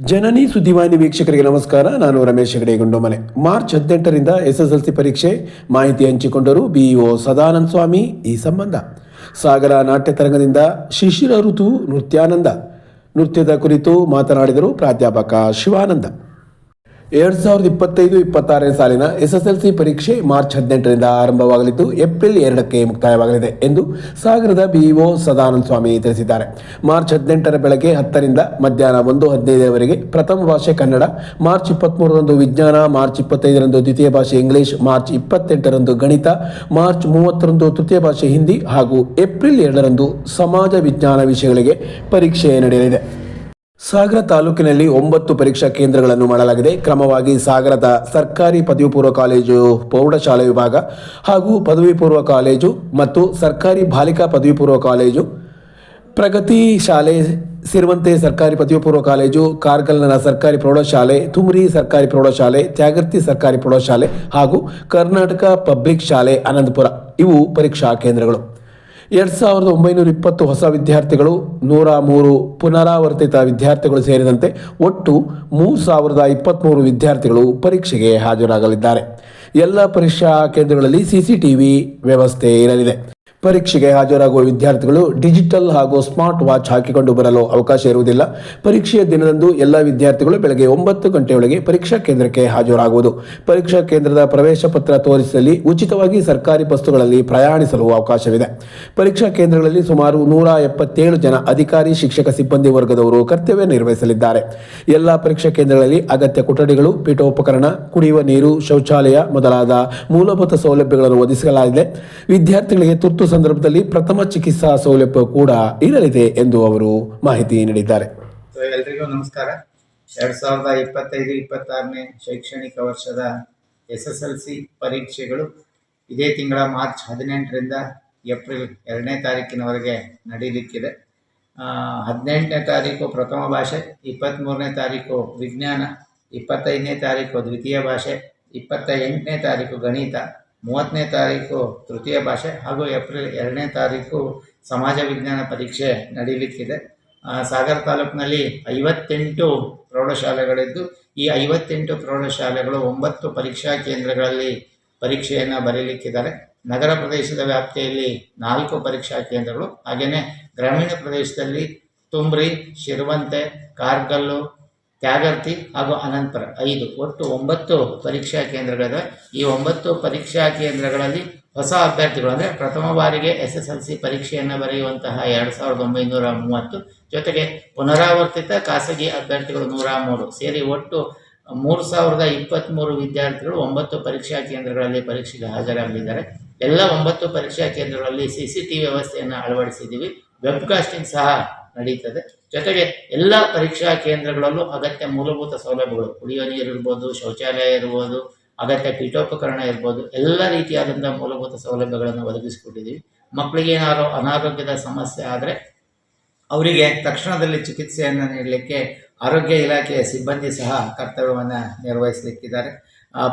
ಜನನಿ ಸುದ್ದಿವಾಹಿನಿ ವೀಕ್ಷಕರಿಗೆ ನಮಸ್ಕಾರ. ನಾನು ರಮೇಶ್ ಹೆಗಡೆ ಗುಂಡೋಮನೆ. ಮಾರ್ಚ್ 18ರಿಂದ SSLC ಪರೀಕ್ಷೆ ಮಾಹಿತಿ ಹಂಚಿಕೊಂಡರು ಬಿಇಒ ಸದಾನಂದ ಸ್ವಾಮಿ. ಈ ಸಂಬಂಧ ಸಾಗರ ನಾಟ್ಯ ತರಂಗದಿಂದ ಶಿಶಿರ ಋತು ನೃತ್ಯದ ಕುರಿತು ಮಾತನಾಡಿದರು ಪ್ರಾಧ್ಯಾಪಕ ಶಿವಾನಂದ. 2025-26 ಸಾಲಿನ SSLC ಪರೀಕ್ಷೆ ಮಾರ್ಚ್ 18ರಿಂದ ಆರಂಭವಾಗಲಿದ್ದು ಏಪ್ರಿಲ್ 2ಕ್ಕೆ ಮುಕ್ತಾಯವಾಗಲಿದೆ ಎಂದು ಸಾಗರದ ಬಿಇಒ ಸದಾನಂದ ಸ್ವಾಮಿ ತಿಳಿಸಿದ್ದಾರೆ. ಮಾರ್ಚ್ 18ರ ಬೆಳಗ್ಗೆ 10ರಿಂದ ಮಧ್ಯಾಹ್ನ 1:15ರವರೆಗೆ ಪ್ರಥಮ ಭಾಷೆ ಕನ್ನಡ, ಮಾರ್ಚ್ 23ರಂದು ವಿಜ್ಞಾನ, ಮಾರ್ಚ್ 25ರಂದು ದ್ವಿತೀಯ ಭಾಷೆ ಇಂಗ್ಲಿಷ್, ಮಾರ್ಚ್ 28ರಂದು ಗಣಿತ, ಮಾರ್ಚ್ 30ರಂದು ತೃತೀಯ ಭಾಷೆ ಹಿಂದಿ ಹಾಗೂ ಏಪ್ರಿಲ್ 2ರಂದು ಸಮಾಜ ವಿಜ್ಞಾನ ವಿಷಯಗಳಿಗೆ ಪರೀಕ್ಷೆ ನಡೆಯಲಿದೆ. ಸಾಗರ ತಾಲೂಕಿನಲ್ಲಿ 9 ಪರೀಕ್ಷಾ ಕೇಂದ್ರಗಳನ್ನು ಮಾಡಲಾಗಿದೆ. ಕ್ರಮವಾಗಿ ಸಾಗರದ ಸರ್ಕಾರಿ ಪದವಿ ಪೂರ್ವ ಕಾಲೇಜು ಪ್ರೌಢಶಾಲೆ ವಿಭಾಗ ಹಾಗೂ ಪದವಿ ಪೂರ್ವ ಕಾಲೇಜು ಮತ್ತು ಸರ್ಕಾರಿ ಬಾಲಿಕಾ ಪದವಿ ಪೂರ್ವ ಕಾಲೇಜು, ಪ್ರಗತಿ ಶಾಲೆ, ಸಿರುವಂತೆ ಸರ್ಕಾರಿ ಪದವಿ ಪೂರ್ವ ಕಾಲೇಜು, ಕಾರ್ಗಲ್ನ ಸರ್ಕಾರಿ ಪ್ರೌಢಶಾಲೆ, ತುಮ್ರಿ ಸರ್ಕಾರಿ ಪ್ರೌಢಶಾಲೆ, ತ್ಯಾಗರ್ತಿ ಸರ್ಕಾರಿ ಪ್ರೌಢಶಾಲೆ ಹಾಗೂ ಕರ್ನಾಟಕ ಪಬ್ಲಿಕ್ ಶಾಲೆ ಅನಂತಪುರ ಇವು ಪರೀಕ್ಷಾ ಕೇಂದ್ರಗಳು. 2920 ಹೊಸ ವಿದ್ಯಾರ್ಥಿಗಳು, 103 ಪುನರಾವರ್ತಿತ ವಿದ್ಯಾರ್ಥಿಗಳು ಸೇರಿದಂತೆ ಒಟ್ಟು 3023 ವಿದ್ಯಾರ್ಥಿಗಳು ಪರೀಕ್ಷೆಗೆ ಹಾಜರಾಗಲಿದ್ದಾರೆ. ಎಲ್ಲ ಪರೀಕ್ಷಾ ಕೇಂದ್ರಗಳಲ್ಲಿ CCTV ವ್ಯವಸ್ಥೆ ಇರಲಿದೆ. ಪರೀಕ್ಷೆಗೆ ಹಾಜರಾಗುವ ವಿದ್ಯಾರ್ಥಿಗಳು ಡಿಜಿಟಲ್ ಹಾಗೂ ಸ್ಮಾರ್ಟ್ ವಾಚ್ ಹಾಕಿಕೊಂಡು ಬರಲು ಅವಕಾಶ ಇರುವುದಿಲ್ಲ. ಪರೀಕ್ಷೆಯ ದಿನದಂದು ಎಲ್ಲ ವಿದ್ಯಾರ್ಥಿಗಳು ಬೆಳಗ್ಗೆ 9 ಗಂಟೆಯೊಳಗೆ ಪರೀಕ್ಷಾ ಕೇಂದ್ರಕ್ಕೆ ಹಾಜರಾಗುವುದು. ಪರೀಕ್ಷಾ ಕೇಂದ್ರದ ಪ್ರವೇಶ ಪತ್ರ ತೋರಿಸಿದಲ್ಲಿ ಉಚಿತವಾಗಿ ಸರ್ಕಾರಿ ಬಸ್ಸುಗಳಲ್ಲಿ ಪ್ರಯಾಣಿಸಲು ಅವಕಾಶವಿದೆ. ಪರೀಕ್ಷಾ ಕೇಂದ್ರಗಳಲ್ಲಿ ಸುಮಾರು 177 ಜನ ಅಧಿಕಾರಿ, ಶಿಕ್ಷಕ, ಸಿಬ್ಬಂದಿ ವರ್ಗದವರು ಕರ್ತವ್ಯ ನಿರ್ವಹಿಸಲಿದ್ದಾರೆ. ಎಲ್ಲ ಪರೀಕ್ಷಾ ಕೇಂದ್ರಗಳಲ್ಲಿ ಅಗತ್ಯ ಕೊಠಡಿಗಳು, ಪೀಠೋಪಕರಣ, ಕುಡಿಯುವ ನೀರು, ಶೌಚಾಲಯ ಮೊದಲಾದ ಮೂಲಭೂತ ಸೌಲಭ್ಯಗಳನ್ನು ಒದಗಿಸಲಾಗಿದೆ. ವಿದ್ಯಾರ್ಥಿಗಳಿಗೆ ತುರ್ತು ಸಂದರ್ಭದಲ್ಲಿ ಪ್ರಥಮ ಚಿಕಿತ್ಸಾ ಸೌಲಭ್ಯ ಕೂಡ ಇರಲಿದೆ ಎಂದು ಅವರು ಮಾಹಿತಿ ನೀಡಿದ್ದಾರೆ. ಎಲ್ರಿಗೂ ನಮಸ್ಕಾರ. 2025-26ನೇ ಶೈಕ್ಷಣಿಕ ವರ್ಷದ SSLC ಪರೀಕ್ಷೆಗಳು ಇದೇ ತಿಂಗಳ ಮಾರ್ಚ್ 18ರಿಂದ ಏಪ್ರಿಲ್ 2ನೇ ತಾರೀಕಿನವರೆಗೆ ನಡೆಯಲಿಕ್ಕಿದೆ. 18ನೇ ತಾರೀಕು ಪ್ರಥಮ ಭಾಷೆ, 23ನೇ ತಾರೀಕು ವಿಜ್ಞಾನ, 25ನೇ ತಾರೀಕು ದ್ವಿತೀಯ ಭಾಷೆ, 28ನೇ ತಾರೀಕು ಗಣಿತ, 30ನೇ ತಾರೀಕು ತೃತೀಯ ಭಾಷೆ ಹಾಗೂ ಏಪ್ರಿಲ್ 2ನೇ ತಾರೀಕು ಸಮಾಜ ವಿಜ್ಞಾನ ಪರೀಕ್ಷೆ ನಡೆಯಲಿಕ್ಕಿದೆ. ಸಾಗರ ತಾಲೂಕಿನಲ್ಲಿ 58 ಪ್ರೌಢಶಾಲೆಗಳಿದ್ದು ಈ 58 ಪ್ರೌಢಶಾಲೆಗಳು 9 ಪರೀಕ್ಷಾ ಕೇಂದ್ರಗಳಲ್ಲಿ ಪರೀಕ್ಷೆಯನ್ನು ಬರೀಲಿಕ್ಕಿದ್ದಾರೆ. ನಗರ ಪ್ರದೇಶದ ವ್ಯಾಪ್ತಿಯಲ್ಲಿ 4 ಪರೀಕ್ಷಾ ಕೇಂದ್ರಗಳು, ಹಾಗೆಯೇ ಗ್ರಾಮೀಣ ಪ್ರದೇಶದಲ್ಲಿ ತುಮ್ರಿ, ಶಿರುವಂತೆ, ಕಾರ್ಗಲ್ಲು, ತ್ಯಾಗರ್ತಿ ಹಾಗೂ ಅನಂತಪುರ 5 ಒಟ್ಟು 9 ಪರೀಕ್ಷಾ ಕೇಂದ್ರಗಳಿವೆ. ಈ 9 ಪರೀಕ್ಷಾ ಕೇಂದ್ರಗಳಲ್ಲಿ ಹೊಸ ಅಭ್ಯರ್ಥಿಗಳು ಅಂದರೆ ಪ್ರಥಮ ಬಾರಿಗೆ SSLC ಪರೀಕ್ಷೆಯನ್ನು ಬರೆಯುವಂತಹ 2930 ಜೊತೆಗೆ ಪುನರಾವರ್ತಿತ ಖಾಸಗಿ ಅಭ್ಯರ್ಥಿಗಳು 103 ಸೇರಿ ಒಟ್ಟು 3023 ವಿದ್ಯಾರ್ಥಿಗಳು 9 ಪರೀಕ್ಷಾ ಕೇಂದ್ರಗಳಲ್ಲಿ ಪರೀಕ್ಷೆಗೆ ಹಾಜರಾಗಲಿದ್ದಾರೆ. ಎಲ್ಲ 9 ಪರೀಕ್ಷಾ ಕೇಂದ್ರಗಳಲ್ಲಿ CCTV ವ್ಯವಸ್ಥೆಯನ್ನು ಅಳವಡಿಸಿದ್ದೀವಿ. ವೆಬ್ಕಾಸ್ಟಿಂಗ್ ಸಹ ನಡೀತದೆ. ಜೊತೆಗೆ ಎಲ್ಲ ಪರೀಕ್ಷಾ ಕೇಂದ್ರಗಳಲ್ಲೂ ಅಗತ್ಯ ಮೂಲಭೂತ ಸೌಲಭ್ಯಗಳು, ಕುಡಿಯುವ ನೀರು ಇರ್ಬೋದು, ಶೌಚಾಲಯ ಇರ್ಬೋದು, ಅಗತ್ಯ ಪೀಠೋಪಕರಣ ಇರ್ಬೋದು, ಎಲ್ಲ ರೀತಿಯಾದಂಥ ಮೂಲಭೂತ ಸೌಲಭ್ಯಗಳನ್ನು ಒದಗಿಸಿಕೊಟ್ಟಿದ್ದೀವಿ. ಮಕ್ಕಳಿಗೆ ಏನಾದರೂ ಅನಾರೋಗ್ಯದ ಸಮಸ್ಯೆ ಆದರೆ ಅವರಿಗೆ ತಕ್ಷಣದಲ್ಲಿ ಚಿಕಿತ್ಸೆಯನ್ನು ನೀಡಲಿಕ್ಕೆ ಆರೋಗ್ಯ ಇಲಾಖೆಯ ಸಿಬ್ಬಂದಿ ಸಹ ಕರ್ತವ್ಯವನ್ನು ನಿರ್ವಹಿಸಲಿಕ್ಕಿದ್ದಾರೆ.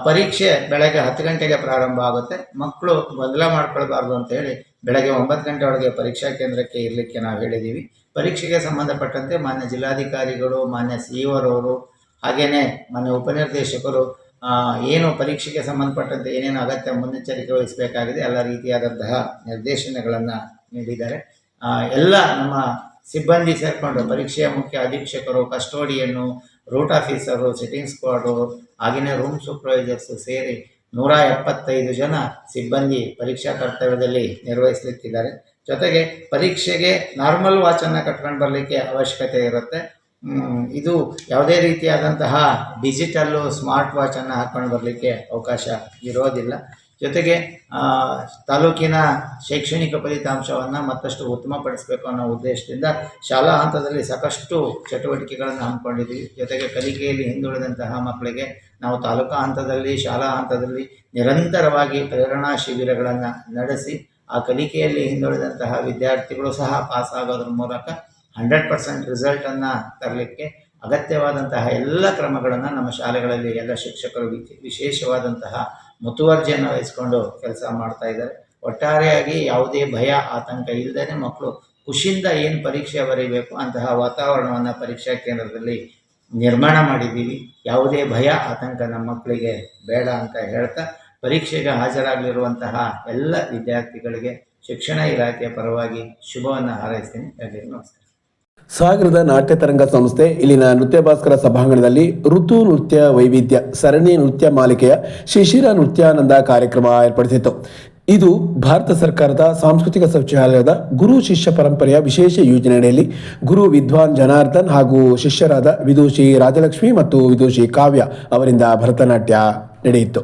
ಪರೀಕ್ಷೆ ಬೆಳಗ್ಗೆ 10 ಗಂಟೆಗೆ ಪ್ರಾರಂಭ ಆಗುತ್ತೆ. ಮಕ್ಕಳು ಗೊಂದಲ ಮಾಡ್ಕೊಳ್ಬಾರ್ದು ಅಂತೇಳಿ ಬೆಳಗ್ಗೆ 9 ಗಂಟೆ ಒಳಗೆ ಪರೀಕ್ಷಾ ಕೇಂದ್ರಕ್ಕೆ ಇರಲಿಕ್ಕೆ ನಾವು ಹೇಳಿದ್ದೀವಿ. ಪರೀಕ್ಷೆಗೆ ಸಂಬಂಧಪಟ್ಟಂತೆ ಮಾನ್ಯ ಜಿಲ್ಲಾಧಿಕಾರಿಗಳು, ಮಾನ್ಯ CEOರವರು, ಹಾಗೆಯೇ ಮಾನ್ಯ ಉಪನಿರ್ದೇಶಕರು ಏನು ಪರೀಕ್ಷೆಗೆ ಸಂಬಂಧಪಟ್ಟಂತೆ ಏನೇನು ಅಗತ್ಯ ಮುನ್ನೆಚ್ಚರಿಕೆ ವಹಿಸಬೇಕಾಗಿದೆ ಎಲ್ಲ ರೀತಿಯಾದಂತಹ ನಿರ್ದೇಶನಗಳನ್ನು ನೀಡಿದ್ದಾರೆ. ಎಲ್ಲ ನಮ್ಮ ಸಿಬ್ಬಂದಿ ಸೇರಿಕೊಂಡು ಪರೀಕ್ಷೆಯ ಮುಖ್ಯ ಅಧೀಕ್ಷಕರು, ಕಸ್ಟೋಡಿಯನ್ನು, ರೂಟ್ ಆಫೀಸರು, ಸಿಟ್ಟಿಂಗ್ ಸ್ಕ್ವಾಡು, ಹಾಗೆಯೇ ರೂಮ್ ಸೂಪರ್ವೈಸರ್ಸು ಸೇರಿ 175 ಜನ ಸಿಬ್ಬಂದಿ ಪರೀಕ್ಷಾ ಕರ್ತವ್ಯದಲ್ಲಿ ನಿರ್ವಹಿಸಲಿಕ್ಕಿದ್ದಾರೆ. ಜೊತೆಗೆ ಪರೀಕ್ಷೆಗೆ ನಾರ್ಮಲ್ ವಾಚನ್ನು ಕಟ್ಕೊಂಡು ಬರಲಿಕ್ಕೆ ಅವಶ್ಯಕತೆ ಇರುತ್ತೆ. ಇದು ಯಾವುದೇ ರೀತಿಯಾದಂತಹ ಡಿಜಿಟಲ್ಲು ಸ್ಮಾರ್ಟ್ ವಾಚನ್ನು ಹಾಕ್ಕೊಂಡು ಬರಲಿಕ್ಕೆ ಅವಕಾಶ ಇರೋದಿಲ್ಲ. ಜೊತೆಗೆ ತಾಲೂಕಿನ ಶೈಕ್ಷಣಿಕ ಫಲಿತಾಂಶವನ್ನು ಮತ್ತಷ್ಟು ಉತ್ತಮಪಡಿಸಬೇಕು ಅನ್ನೋ ಉದ್ದೇಶದಿಂದ ಶಾಲಾ ಹಂತದಲ್ಲಿ ಸಾಕಷ್ಟು ಚಟುವಟಿಕೆಗಳನ್ನು ಹಮ್ಮಿಕೊಂಡಿದ್ದೀವಿ. ಜೊತೆಗೆ ಕಲಿಕೆಯಲ್ಲಿ ಹಿಂದುಳಿದಂತಹ ಮಕ್ಕಳಿಗೆ ನಾವು ತಾಲೂಕಾ ಹಂತದಲ್ಲಿ, ಶಾಲಾ ಹಂತದಲ್ಲಿ ನಿರಂತರವಾಗಿ ಪ್ರೇರಣಾ ಶಿಬಿರಗಳನ್ನು ನಡೆಸಿ ಆ ಕಲಿಕೆಯಲ್ಲಿ ಹಿಂದುಳಿದಂತಹ ವಿದ್ಯಾರ್ಥಿಗಳು ಸಹ ಪಾಸ್ ಆಗೋದ್ರ ಮೂಲಕ 100% ರಿಸಲ್ಟನ್ನು ತರಲಿಕ್ಕೆ ಅಗತ್ಯವಾದಂತಹ ಎಲ್ಲ ಕ್ರಮಗಳನ್ನು ನಮ್ಮ ಶಾಲೆಗಳಲ್ಲಿ ಎಲ್ಲ ಶಿಕ್ಷಕರು ವಿಶೇಷವಾದಂತಹ ಮುತುವರ್ಜಿಯನ್ನು ವಹಿಸಿಕೊಂಡು ಕೆಲಸ ಮಾಡ್ತಾ ಇದ್ದಾರೆ. ಒಟ್ಟಾರೆಯಾಗಿ ಯಾವುದೇ ಭಯ, ಆತಂಕ ಇಲ್ಲದೇ ಮಕ್ಕಳು ಖುಷಿಯಿಂದ ಏನು ಪರೀಕ್ಷೆ ಬರೀಬೇಕು ಅಂತಹ ವಾತಾವರಣವನ್ನು ಪರೀಕ್ಷಾ ಕೇಂದ್ರದಲ್ಲಿ ನಿರ್ಮಾಣ ಮಾಡಿದ್ದೀವಿ. ಯಾವುದೇ ಭಯ ಆತಂಕ ನಮ್ಮ ಮಕ್ಕಳಿಗೆ ಬೇಡ ಅಂತ ಹೇಳ್ತಾ ಪರೀಕ್ಷೆಗೆ ಹಾಜರಾಗಲಿರುವಂತಹ ಎಲ್ಲ ವಿದ್ಯಾರ್ಥಿಗಳಿಗೆ ಶಿಕ್ಷಣ ಇಲಾಖೆಯ ಪರವಾಗಿ ಶುಭವನ್ನು ಹಾರೈಸ್ತೀನಿ. ಎಲ್ಲರಿಗೂ ನಮಸ್ಕಾರ. ಸಾಗರದ ನಾಟ್ಯ ತರಂಗ ಸಂಸ್ಥೆ ಇಲ್ಲಿನ ನೃತ್ಯ ಭಾಸ್ಕರ ಸಭಾಂಗಣದಲ್ಲಿ ಋತು ನೃತ್ಯ ವೈವಿಧ್ಯ ಸರಣಿ ನೃತ್ಯ ಮಾಲಿಕೆಯ ಶಿಶಿರ ನೃತ್ಯಾನಂದ ಕಾರ್ಯಕ್ರಮ ಏರ್ಪಡಿಸಿತ್ತು. ಇದು ಭಾರತ ಸರ್ಕಾರದ ಸಾಂಸ್ಕೃತಿಕ ಸಚಿವಾಲಯದ ಗುರು ಶಿಷ್ಯ ಪರಂಪರೆಯ ವಿಶೇಷ ಯೋಜನೆಯಡಿಯಲ್ಲಿ ಗುರು ವಿದ್ವಾನ್ ಜನಾರ್ದನ್ ಹಾಗೂ ಶಿಷ್ಯರಾದ ವಿದೂಷಿ ರಾಜಲಕ್ಷ್ಮಿ ಮತ್ತು ವಿದೂಷಿ ಕಾವ್ಯ ಅವರಿಂದ ಭರತನಾಟ್ಯ ನಡೆಯಿತು.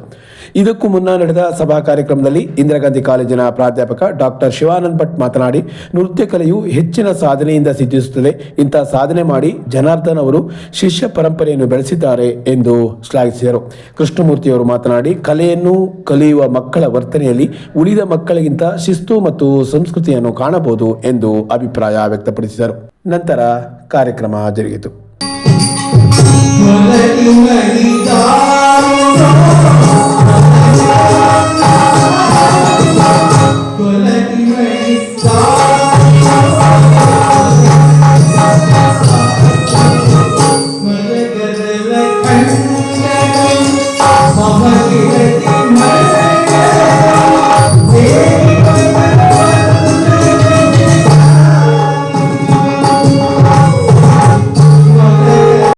ಇದಕ್ಕೂ ಮುನ್ನ ನಡೆದ ಸಭಾ ಕಾರ್ಯಕ್ರಮದಲ್ಲಿ ಇಂದಿರಾ ಗಾಂಧಿ ಕಾಲೇಜಿನ ಪ್ರಾಧ್ಯಾಪಕ ಡಾಕ್ಟರ್ ಶಿವಾನಂದ್ ಭಟ್ ಮಾತನಾಡಿ, ನೃತ್ಯ ಕಲೆಯು ಹೆಚ್ಚಿನ ಸಾಧನೆಯಿಂದ ಸಿದ್ಧಿಸುತ್ತದೆ. ಇಂಥ ಸಾಧನೆ ಮಾಡಿ ಜನಾರ್ದನ್ ಅವರು ಶಿಷ್ಯ ಪರಂಪರೆಯನ್ನು ಬೆಳೆಸಿದ್ದಾರೆ ಎಂದು ಶ್ಲಾಘಿಸಿದರು. ಕೃಷ್ಣಮೂರ್ತಿಯವರು ಮಾತನಾಡಿ, ಕಲೆಯನ್ನು ಕಲಿಯುವ ಮಕ್ಕಳ ವರ್ತನೆಯಲ್ಲಿ ಉಳಿದ ಮಕ್ಕಳಿಗಿಂತ ಶಿಸ್ತು ಮತ್ತು ಸಂಸ್ಕೃತಿಯನ್ನು ಕಾಣಬಹುದು ಎಂದು ಅಭಿಪ್ರಾಯ ವ್ಯಕ್ತಪಡಿಸಿದರು. ನಂತರ ಕಾರ್ಯಕ್ರಮ ಜರುಗಿತು.